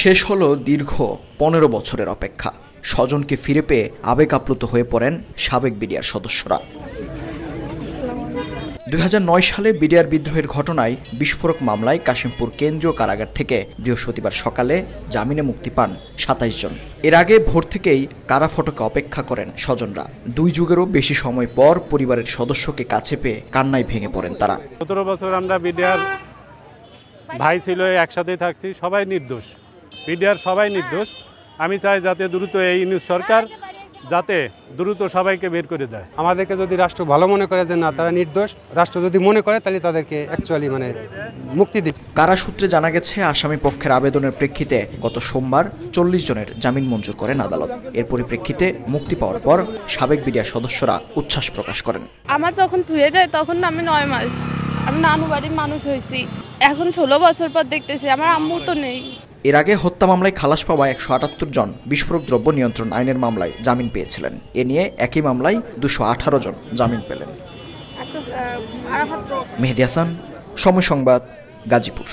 শেষ হলো দীর্ঘ 15 বছরের অপেক্ষা। স্বজনকে ফিরে পেয়ে আবেগ আপ্লুত হয়ে পড়েন সাবেক বিডিআর সদস্যরা। 2009 সালে বিডিআর বিদ্রোহের ঘটনায় বিস্ফোরক মামলায় কাশিমপুর কেন্দ্রীয় কারাগার থেকে বৃহস্পতিবার সকালে জামিনে মুক্তি পান 27 জন। এর আগে ভোর থেকেই কারা ফটকে অপেক্ষা করেন স্বজনরা। 2 যুগেরও বেশি সময় পর পরিবারের সদস্যকে কাছে পেয়ে কান্নায় ভেঙে পড়েন তারা। 17 বছর আমরা বিডিআর ভাই ছিল, একসাথেই থাকছি, সবাই নির্দোষ, বিডিআর সবাই নির্দোষ। আমি চাই যাতে দ্রুত এই নিউজ সরকার যাতে দ্রুত সবাইকে বের করে দেয়। আমাদেরকে যদি রাষ্ট্র ভালো মনে করে যে না তারা নির্দোষ, রাষ্ট্র যদি মনে করে তাহলে তাদেরকে অ্যাকচুয়ালি মুক্তি দিচ্ছে। কারা সূত্রে জানা গেছে আসামি পক্ষের আবেদনের প্রেক্ষিতে গত সোমবার 40 জনের জামিন মঞ্জুর করেন আদালত। এর পরিপ্রেক্ষিতে মুক্তি পাওয়ার পর সাবেক বিডিআর সদস্যরা উচ্ছ্বাস প্রকাশ করেন। আমার যখন ধুয়ে যায় তখন আমি 9 মাস, আমি নানু বাড়ির মানুষ হয়েছি, এখন 16 বছর পর দেখতেছি আমার আম্মু তো নেই। এর আগে হত্যা মামলায় খালাস পাওয়া 178 জন বিস্ফোরক দ্রব্য নিয়ন্ত্রণ আইনের মামলায় জামিন পেয়েছিলেন। এ নিয়ে একই মামলায় 218 জন জামিন পেলেন। মেহেদী হাসান, সময় সংবাদ, গাজীপুর।